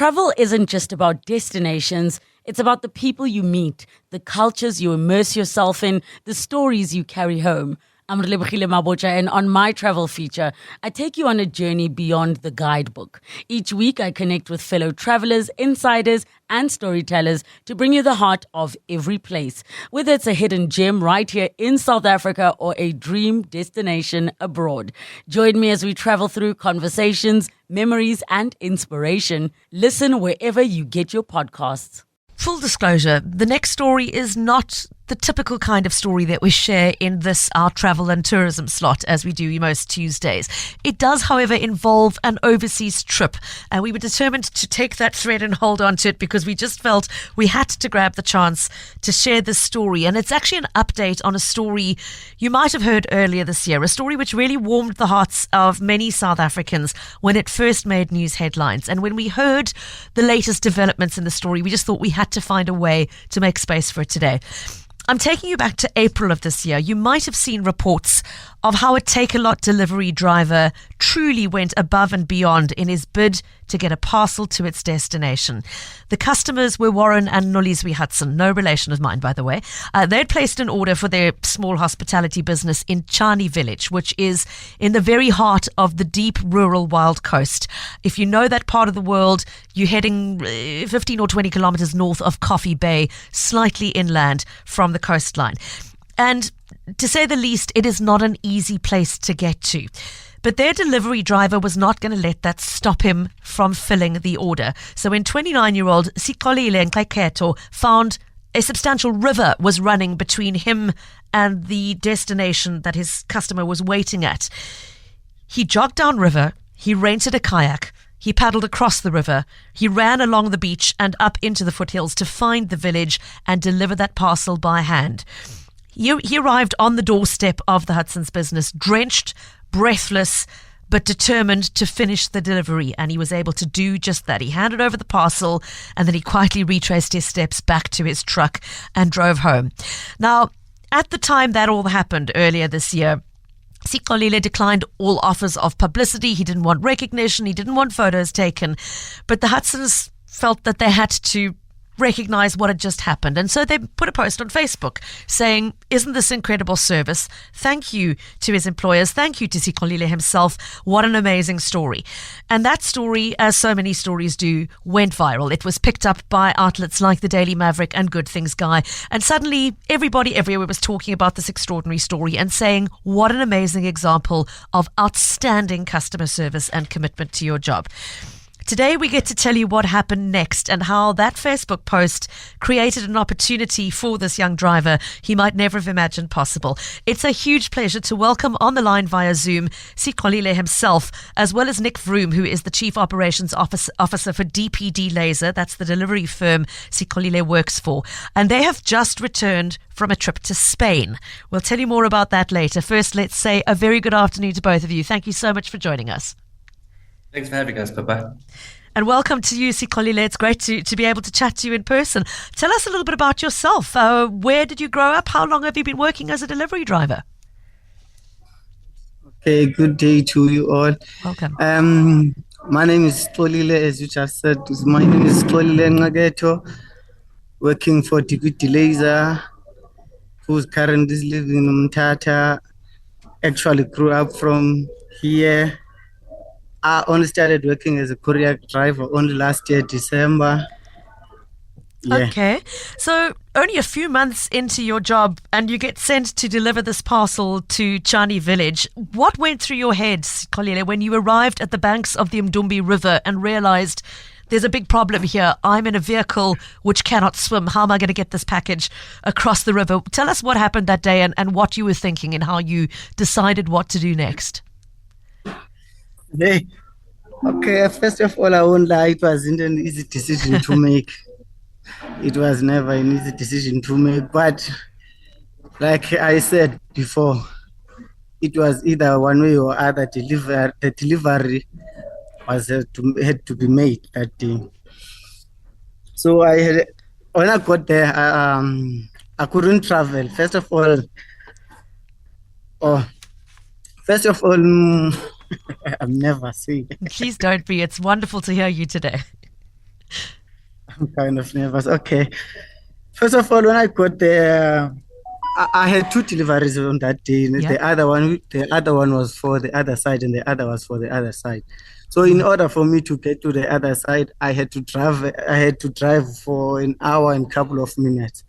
Travel isn't just about destinations, it's about the people you meet, the cultures you immerse yourself in, the stories you carry home. I'm Relebogile Mabocha, and on my travel feature, I take you on a journey beyond the guidebook. Each week, I connect with fellow travelers, insiders, and storytellers to bring you the heart of every place. Whether it's a hidden gem right here in South Africa or a dream destination abroad. Join me as we travel through conversations, memories, and inspiration. Listen wherever you get your podcasts. Full disclosure, the next story is not the typical kind of story that we share in this, our travel and tourism slot, as we do most Tuesdays. It does, however, involve an overseas trip, and we were determined to take that thread and hold on to it because we just felt we had to grab the chance to share this story. And it's actually an update on a story you might have heard earlier this year, a story which really warmed the hearts of many South Africans when it first made news headlines. And when we heard the latest developments in the story, we just thought we had to find a way to make space for it today. I'm taking you back to April of this year. You might have seen reports of how a Take-A-Lot delivery driver truly went above and beyond in his bid to get a parcel to its destination. The customers were Warren and Nolizwi Hudson, no relation of mine, by the way. They'd placed an order for their small hospitality business in Chani village, which is in the very heart of the deep rural wild coast. If you know that part of the world, you're heading 15 or 20 kilometers north of Coffee Bay, slightly inland from the coastline. And to say the least, it is not an easy place to get to. But their delivery driver was not going to let that stop him from filling the order. So when 29-year-old Sixolile Nqeketo found a substantial river was running between him and the destination that his customer was waiting at, he jogged downriver, he rented a kayak, he paddled across the river, he ran along the beach and up into the foothills to find the village and deliver that parcel by hand. He arrived on the doorstep of the Hudson's business, drenched, breathless, but determined to finish the delivery, and he was able to do just that. He handed over the parcel, and then he quietly retraced his steps back to his truck and drove home. Now, at the time that all happened earlier this year, Sixolile declined all offers of publicity. He didn't want recognition. He didn't want photos taken. But the Hudsons felt that they had to recognize what had just happened. And so they put a post on Facebook saying, "Isn't this incredible service? Thank you to his employers. Thank you to Sixolile himself. What an amazing story." And that story, as so many stories do, went viral. It was picked up by outlets like the Daily Maverick and Good Things Guy. And suddenly everybody everywhere was talking about this extraordinary story and saying, what an amazing example of outstanding customer service and commitment to your job. Today, we get to tell you what happened next and how that Facebook post created an opportunity for this young driver he might never have imagined possible. It's a huge pleasure to welcome on the line via Zoom Sixolile himself, as well as Nick Vroom, who is the Chief Operations Officer for DPD Laser. That's the delivery firm Sixolile works for. And they have just returned from a trip to Spain. We'll tell you more about that later. First, let's say a very good afternoon to both of you. Thank you so much for joining us. Thanks for having us, Pippa. And welcome to you, Sixolile. It's great to be able to chat to you in person. Tell us a little bit about yourself. Where did you grow up? How long have you been working as a delivery driver? Okay, good day to you all. Welcome. My name is Sixolile, as you just said. My name is Sixolile Nqeketo, working for DPD Laser, who's currently living in Mthatha. Actually grew up from here. I only started working as a courier driver only last year, December. Yeah. Okay. So only a few months into your job and you get sent to deliver this parcel to Chani village. What went through your head, Sixolile, when you arrived at the banks of the Mdumbi River and realized there's a big problem here? I'm in a vehicle which cannot swim. How am I going to get this package across the river? Tell us what happened that day and what you were thinking and how you decided what to do next. Hey, okay, first of all, I won't lie, it wasn't an easy decision to make. It was never an easy decision to make, but like I said before, it was either one way or other. The delivery had to be made that day. So when I got there, I couldn't travel. First of all, I'm never saying. Please don't be. It's wonderful to hear you today. I'm kind of nervous. Okay. First of all, when I got there, I had two deliveries on that day. Yeah. The other one was for the other side, and the other was for the other side. So, in order for me to get to the other side, I had to drive. I had to drive for an hour and a couple of minutes,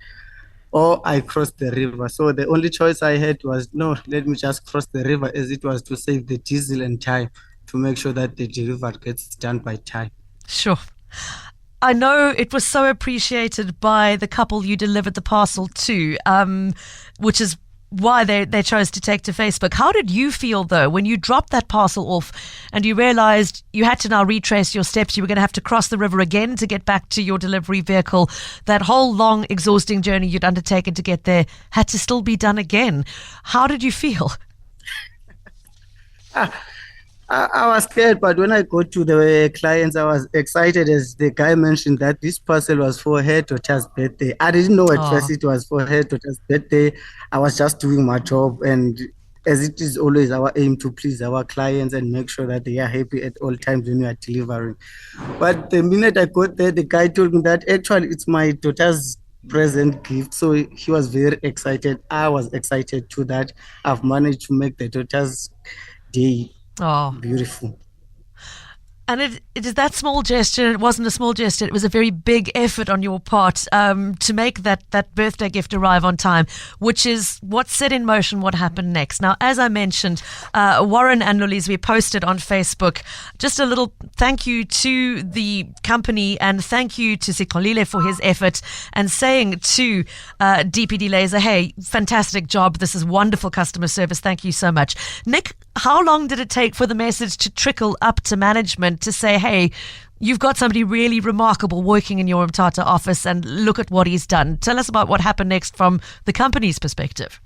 or I crossed the river. So the only choice I had was no. Let me just cross the river, as it was to save the diesel and time to make sure that the delivery gets done by time. Sure. I know it was so appreciated by the couple you delivered the parcel to, which is why they chose to take to Facebook. How did you feel, though, when you dropped that parcel off and you realized you had to now retrace your steps? You were going to have to cross the river again to get back to your delivery vehicle. That whole long, exhausting journey you'd undertaken to get there had to still be done again. How did you feel? I was scared, but when I got to the clients, I was excited as the guy mentioned that this parcel was for her daughter's birthday. I didn't know at first it was for her daughter's birthday. I was just doing my job, and as it is always our aim to please our clients and make sure that they are happy at all times when we are delivering. But the minute I got there, the guy told me that actually it's my daughter's present gift. So he was very excited. I was excited too that I've managed to make the daughter's day beautiful. And it is that small gesture. It wasn't a small gesture. It was a very big effort on your part to make that birthday gift arrive on time, which is what set in motion what happened next. Now, as I mentioned, Warren and Lulizwe posted on Facebook just a little thank you to the company and thank you to Sixolile for his effort and saying to DPD Laser, hey, fantastic job. This is wonderful customer service. Thank you so much. Nick, how long did it take for the message to trickle up to management to say, hey, you've got somebody really remarkable working in your Mthatha office and look at what he's done? Tell us about what happened next from the company's perspective.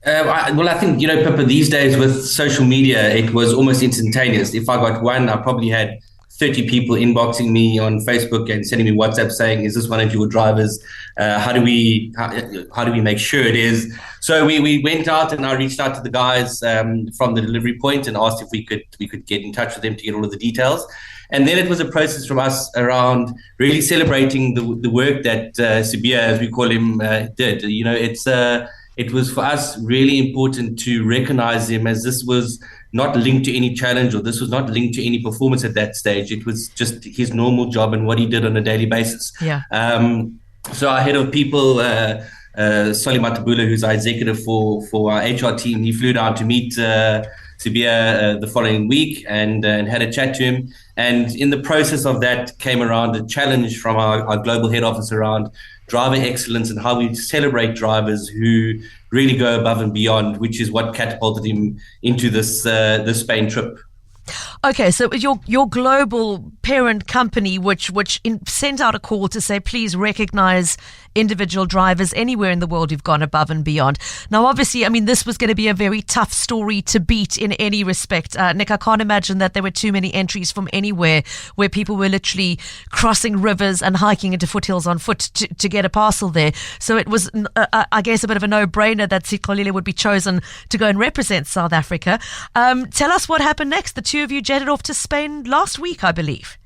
I think, Pippa, these days with social media, it was almost instantaneous. If I got one, I probably had 30 people inboxing me on Facebook and sending me WhatsApp saying, is this one of your drivers? How do we make sure it is? So we went out and I reached out to the guys from the delivery point and asked if we could get in touch with them to get all of the details. And then it was a process from us around really celebrating the work that Sibia, as we call him, did. It was for us really important to recognize him, as this was not linked to any challenge or this was not linked to any performance at that stage. It was just his normal job and what he did on a daily basis. Yeah. So our head of people, Soli Matabula, who's our executive for our HR team, he flew down to meet Sibia the following week and had a chat to him. And in the process of that came around a challenge from our global head office around driver excellence and how we celebrate drivers who really go above and beyond, which is what catapulted him into this Spain trip. Okay, so your global parent company, which sent out a call to say, please recognize individual drivers anywhere in the world who've gone above and beyond. Now, obviously, I mean, this was going to be a very tough story to beat in any respect. Nick, I can't imagine that there were too many entries from anywhere where people were literally crossing rivers and hiking into foothills on foot to get a parcel there. So it was, I guess, a bit of a no-brainer that Sixolile would be chosen to go and represent South Africa. Tell us what happened next. The two of you jetted off to Spain last week, I believe.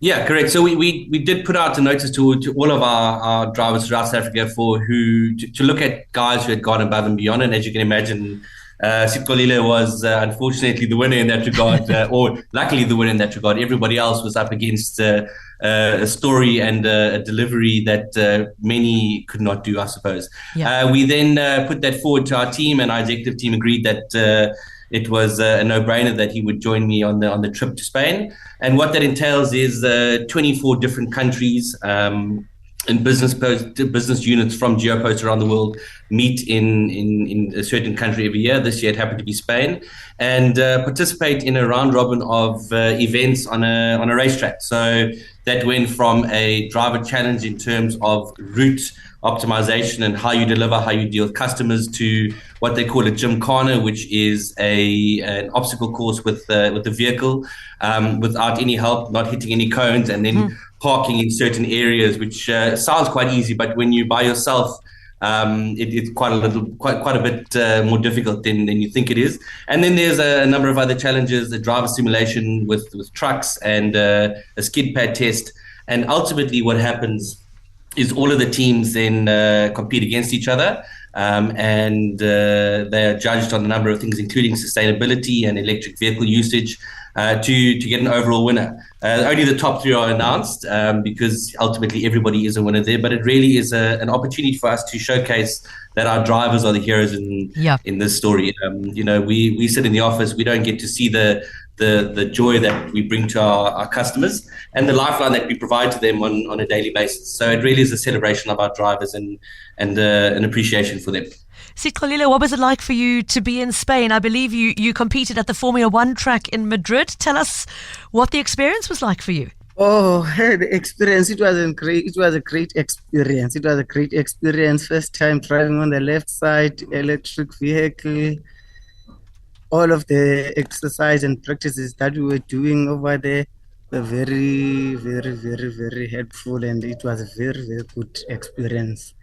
Yeah, correct. So we did put out a notice to all of our drivers throughout South Africa to look at guys who had gone above and beyond. And as you can imagine, Sixolile was unfortunately the winner in that regard, or luckily the winner in that regard. Everybody else was up against a story and a delivery that many could not do, I suppose. Yeah. We then put that forward to our team, and our executive team agreed that it was a no-brainer that he would join me on the trip to Spain. And what that entails is 24 different countries and business units from Geopost around the world meet in a certain country every year. This year it happened to be Spain, and participate in a round robin of events on a racetrack. So that went from a driver challenge in terms of route optimization and how you deliver, how you deal with customers, to what they call a gymkhana, which is an obstacle course with the vehicle without any help, not hitting any cones, and then parking in certain areas, which sounds quite easy, but when you're by yourself, it's quite a bit more difficult than you think it is. And then there's a number of other challenges: the driver simulation with trucks and a skid pad test. And ultimately what happens is all of the teams then compete against each other. And they're judged on a number of things, including sustainability and electric vehicle usage, to get an overall winner. Only the top three are announced because ultimately everybody is a winner there. But it really is an opportunity for us to showcase that our drivers are the heroes in this story. We sit in the office, we don't get to see the joy that we bring to our customers and the lifeline that we provide to them on a daily basis. So it really is a celebration of our drivers and an appreciation for them. Sixolile, what was it like for you to be in Spain? I believe you competed at the Formula One track in Madrid. Tell us what the experience was like for you. Oh, the experience, it was a great experience. It was a great experience. First time driving on the left side, electric vehicle. All of the exercise and practices that we were doing over there were very, very, very, very helpful, and it was a very, very good experience.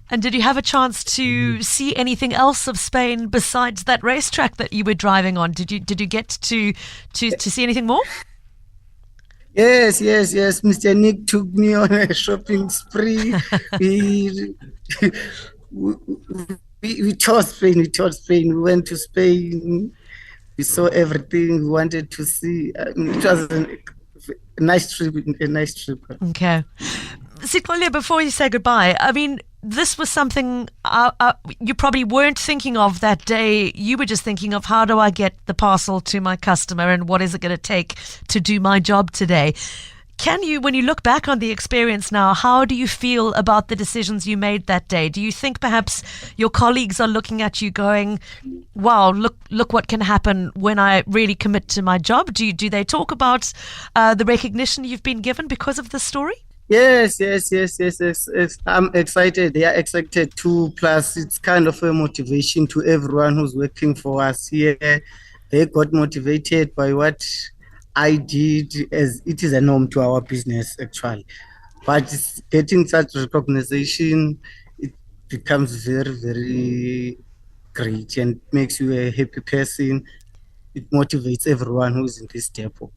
And did you have a chance to see anything else of Spain besides that racetrack that you were driving on? Did you get to see anything more? Yes. Mr. Nick took me on a shopping spree. We toured Spain. We went to Spain. We saw everything we wanted to see. It was a nice trip. Okay. Sixolile, before you say goodbye, I mean, this was something you probably weren't thinking of that day. You were just thinking of, how do I get the parcel to my customer and what is it going to take to do my job today? Can you, when you look back on the experience now, how do you feel about the decisions you made that day? Do you think perhaps your colleagues are looking at you going, wow, look what can happen when I really commit to my job? Do they talk about the recognition you've been given because of this story? Yes. I'm excited. They are excited too. Plus, it's kind of a motivation to everyone who's working for us here. They got motivated by what I did, as it is a norm to our business actually. But getting such recognition, it becomes very, very great and makes you a happy person. It motivates everyone who's in this depot.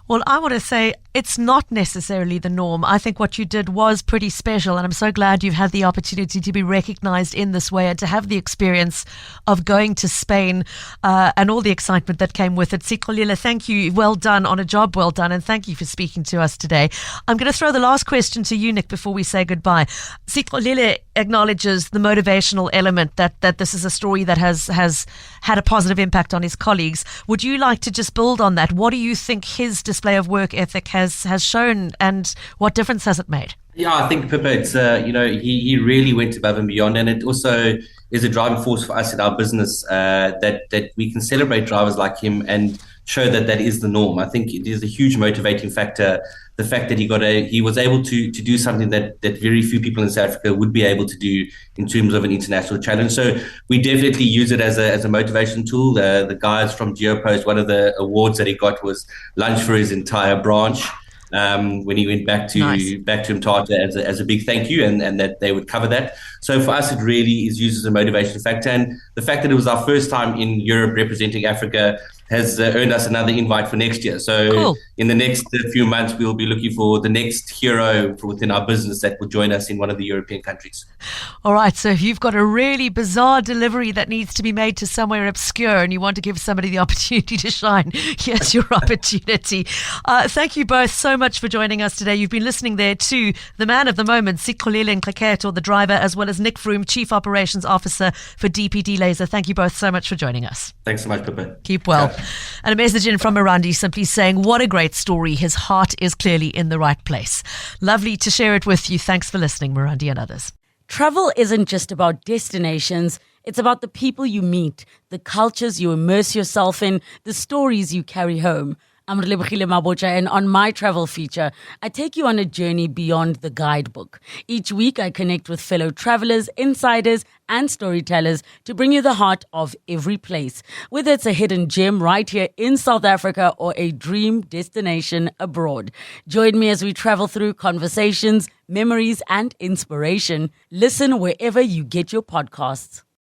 Well, I want to say it's not necessarily the norm. I think what you did was pretty special, and I'm so glad you've had the opportunity to be recognized in this way and to have the experience of going to Spain and all the excitement that came with it. Sixolile, thank you. Well done on a job well done, and thank you for speaking to us today. I'm going to throw the last question to you, Nick, before we say goodbye. Sixolile acknowledges the motivational element that this is a story that has had a positive impact on his colleagues. Would you like to just build on that? What do you think his display of work ethic has shown, and what difference has it made? Yeah, I think Pippa, it's he really went above and beyond, and it also is a driving force for us in our business that we can celebrate drivers like him and show that is the norm. I think it is a huge motivating factor. The fact that he was able to do something that very few people in South Africa would be able to do in terms of an international challenge. So we definitely use it as a motivation tool. The guys from GeoPost, one of the awards that he got was lunch for his entire branch. When he went back to Mthatha as a big thank you, and that they would cover that. So for us, it really is used as a motivation factor. And the fact that it was our first time in Europe representing Africa has earned us another invite for next year. So cool. In the next few months, we'll be looking for the next hero within our business that will join us in one of the European countries. All right. So if you've got a really bizarre delivery that needs to be made to somewhere obscure and you want to give somebody the opportunity to shine, here's your opportunity. Thank you both so much for joining us today. You've been listening there to the man of the moment, Sixolile Nqeketo, the driver, as well as Nick Vroom, Chief Operations Officer for DPD Laser. Thank you both so much for joining us. Thanks so much, Pippa. Keep well. And a message in from Mirandi simply saying, what a great story. His heart is clearly in the right place. Lovely to share it with you. Thanks for listening, Mirandi and others. Travel isn't just about destinations. It's about the people you meet, the cultures you immerse yourself in, the stories you carry home. I'm Nqeketo Mabocha, and on my travel feature, I take you on a journey beyond the guidebook. Each week, I connect with fellow travelers, insiders, and storytellers to bring you the heart of every place. Whether it's a hidden gem right here in South Africa or a dream destination abroad. Join me as we travel through conversations, memories, and inspiration. Listen wherever you get your podcasts.